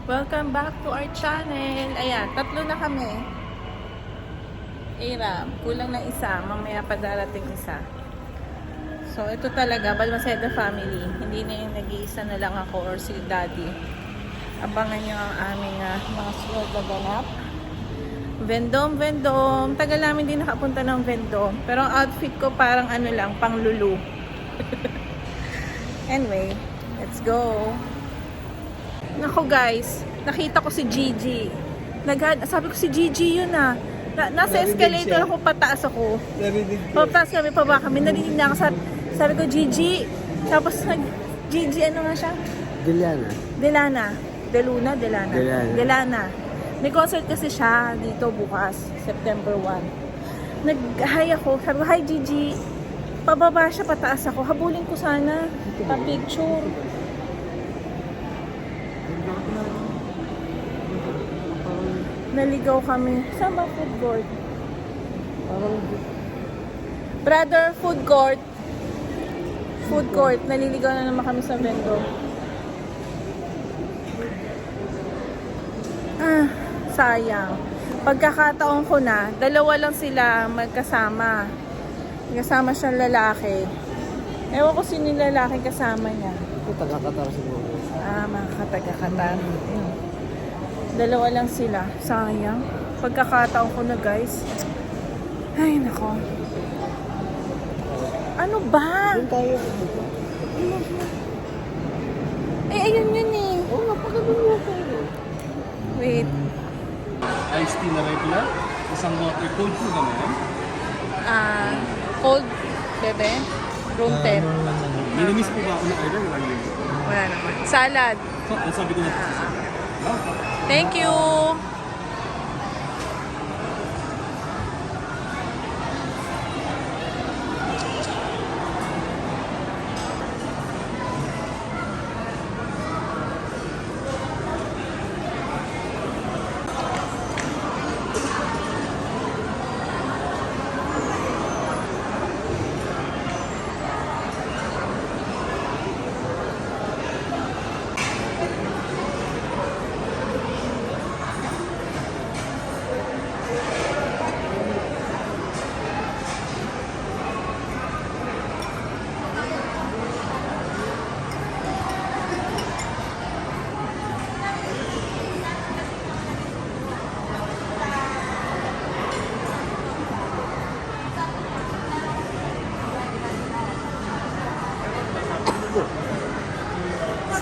Welcome back to our channel. Ayan, tatlo na kami. Aram, kulang na isa. Mamaya pa darating isa. So, ito talaga, Balmaceda family. Hindi na yung nag-iisa na lang ako or si daddy. Abangan nyo ang aming mga sunod na ganap. Vendom. Tagal namin din nakapunta ng Vendom. Pero ang outfit ko parang ano lang, pang lulu. Anyway, let's go. Nako guys, nakita ko si Gigi. Sabi ko si Gigi yun ah. Nasa escalator ako, pataas ako. Pataas kami, pababa kami. Narinig na ako. Sabi ko, Gigi. Tapos Gigi, ano nga siya? Delana. May concert kasi siya dito bukas, September 1. Nag-hi ako. Sabi ko, hi Gigi. Pababa siya, pataas ako. Habulin ko sana. Pa-picture. Naligaw kami. Saan ba food court? Brother, food court. Food court. Naliligaw na naman kami sa Vendom. Sayang. Pagkakataon ko na, dalawa lang sila magkasama. Kasama siyang lalaki. Ewan ko sino yung lalaki kasama niya. Taga-Qatar siguro. Mga kataga-Qatar. Dalawa lang sila. Sayang. Pagkakataon ko na guys. Ay, nako. Ano ba? Doon tayo. Ayun yun eh. Oo, napakagulo tayo. Wait. Iced tea na regular, isang water cold po kami. Cold, bebe. Room 10. Minimiss po ba ako na order? Wala naman. Salad. Sabi ko na. Thank you.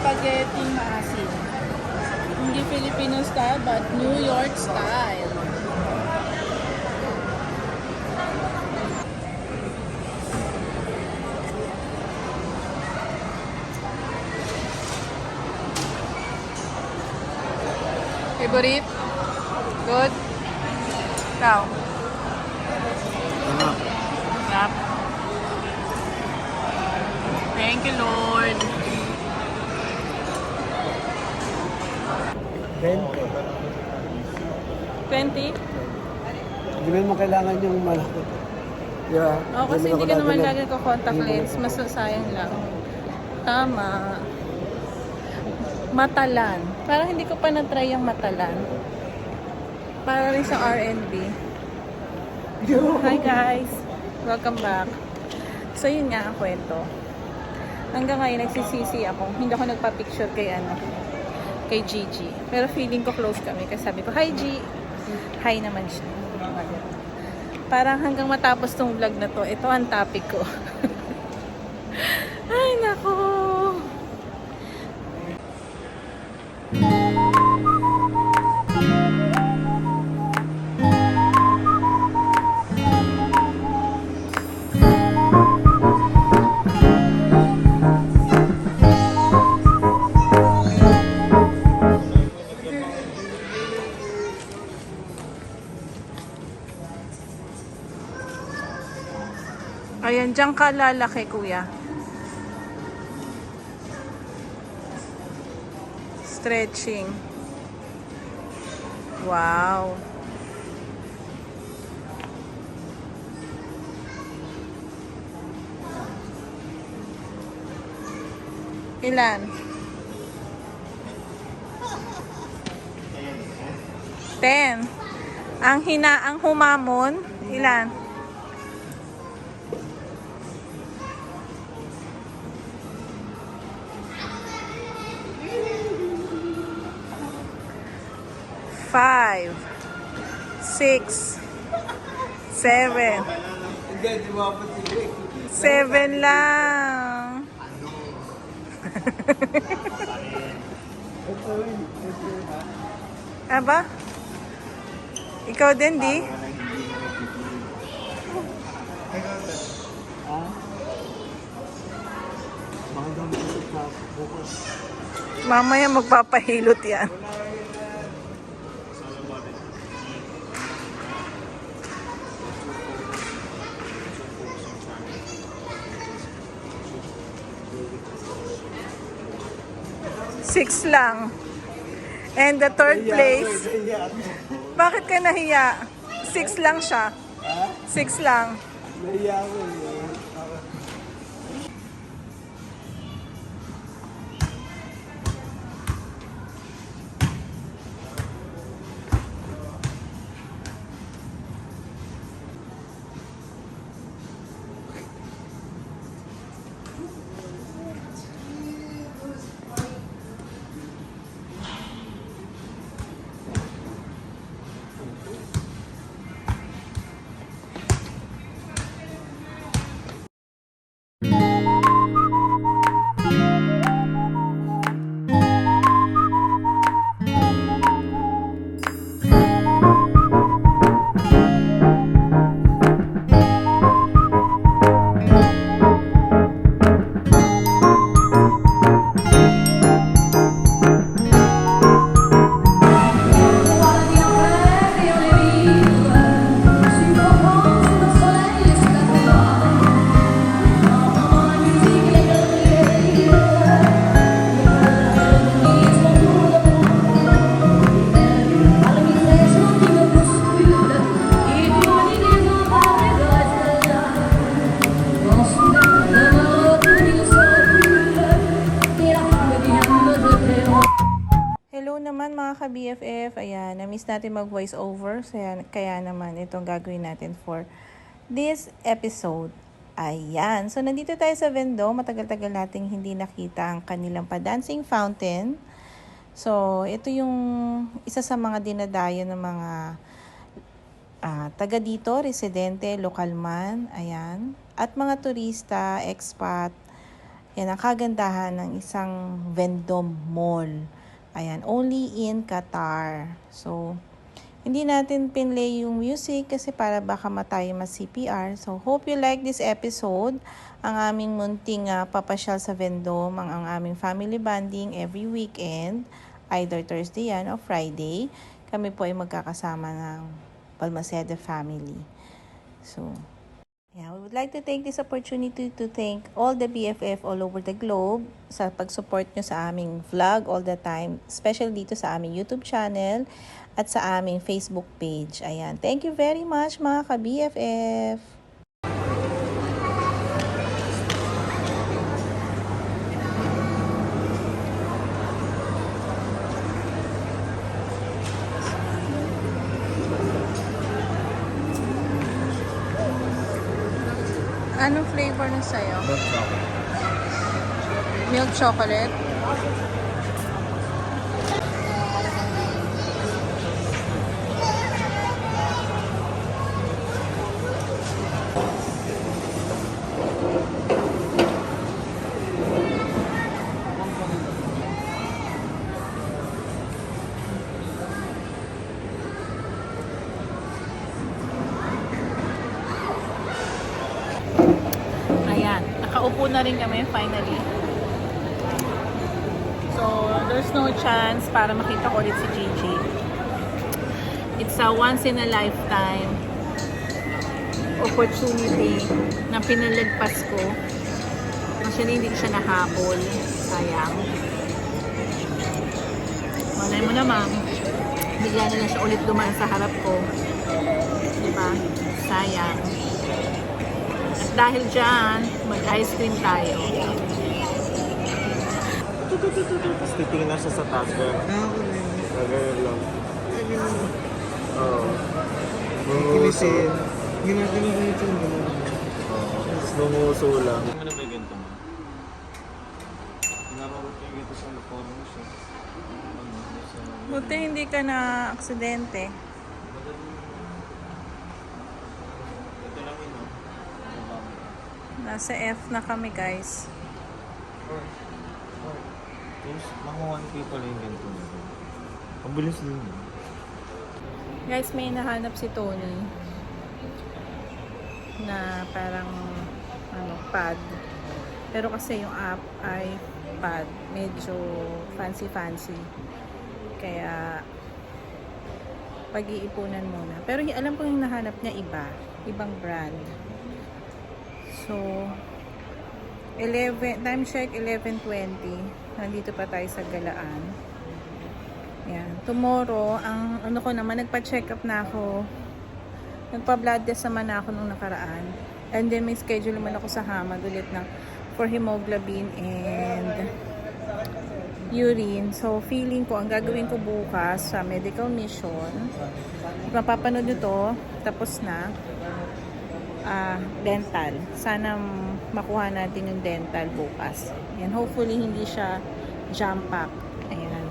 Spaghetti maasim. Hindi Filipino style, but New York style. Favorite? Good? Ikaw? Sarap. Thank you, Lord. 20? Hindi mo kailangan yung malaki. Yeah. Oo, kasi hindi ka naman lagi ko-contact lens. Mas sayang lang. Tama. Matalan. Parang hindi ko pa na-try yung matalan. Para rin sa R&B. Hi guys! Welcome back. So yun nga ang kwento. Hanggang ngayon nagsisisi ako. Hindi ako nagpa-picture kay Gigi. Pero feeling ko close kami. Kasi sabi ko, hi G! Hi naman siya. Parang hanggang matapos tong vlog na to, ito ang topic ko. Ay, nako! Ayan, dyan ka lalaki, kuya. Stretching. Wow. Ilan? 10. Ang humamon, ilan? Five, 6, 7. Hindi, di mo ako sige. 7 lang. Aba? Ikaw din, di? Ha? Baka daw naisip na bukas. Mamaya magpapahilot yan. Six lang. And the third place, bakit ka nahiya? 6 lang siya. Ha? 6 lang. Naiya ako eh. Hello naman mga ka-BFF. Ayan, na-miss natin mag-voice over. Kaya naman itong gagawin natin for this episode. Ayan. So, nandito tayo sa Vendo. Matagal-tagal nating hindi nakita ang kanilang pa-dancing fountain. So, ito yung isa sa mga dinadayo ng mga taga dito, residente, lokal man. Ayan. At mga turista, expat. Yan ang kagandahan ng isang Vendome Mall. Ayan, only in Qatar. So, hindi natin pinlay yung music kasi para baka matayo mas-CPR. So, hope you like this episode. Ang aming munting papasyal sa Vendome, ang aming family bonding every weekend, either Thursday yan o Friday. Kami po ay magkakasama ng Balmaceda family. So, yeah, we would like to take this opportunity to thank all the BFF all over the globe sa pag-support nyo sa aming vlog all the time, especially dito sa aming YouTube channel at sa aming Facebook page. Ayan, thank you very much mga ka-BFF! Anong flavor na sa'yo? Milk chocolate. Ayan, nakaupo na rin kami finally. So, there's no chance para makita ko ulit si Gigi. It's a once in a lifetime opportunity na pinalagpas ko. Actually, hindi ko siya nahabol. Sayang. Malay mo naman, bigla na lang siya ulit dumaan sa harap ko. Diba? Sayang. At dahil dyan, mag-ice cream tayo. Tapos titingin na siya sa taas ko. Ako na yun. Nag-along. Oo. Kilisin. Ginagawa ko ito. Lumuso lang. Ano ba yung ganito mo? Pinapabot ko yung ganito sa uniform mo siya. Buti hindi ka na aksidente. Ito lang yun, no? Nasa F na kami, guys. Tapos, mga 1K pala yung ganito mo. Ang bilis din yun. Guys, may nahanap si Tony na parang pad. Pero kasi yung app ay pad. Medyo fancy-fancy. Kaya pag-iipunan muna. Pero alam ko yung nahanap niya ibang brand. So 11, time check 11:20. Nandito pa tayo sa Galaan. Yan. Tomorrow, ang ano ko naman, nagpa-check up na ako. Nagpa-blood test naman na ako nung nakaraan. And then may schedule naman ako sa Hamad ulit for hemoglobin and urine. So, feeling ko, ang gagawin ko bukas sa medical mission, mapapanood nyo to, tapos na, dental. Sana makuha natin yung dental bukas. And hopefully, hindi siya jam-pack. Ayan.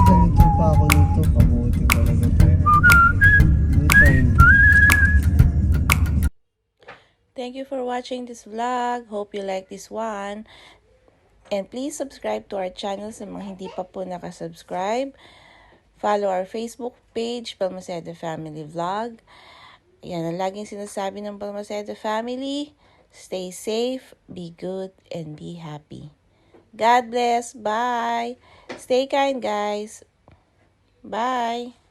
Ganito pa ako dito. Kabuti talaga. Good time. Thank you for watching this vlog. Hope you like this one. And please subscribe to our channel sa mga hindi pa po nakasubscribe. Follow our Facebook page, Balmaceda Family Vlog. Yan ang laging sinasabi ng Balmaceda Family. Stay safe, be good, and be happy. God bless. Bye. Stay kind, guys. Bye.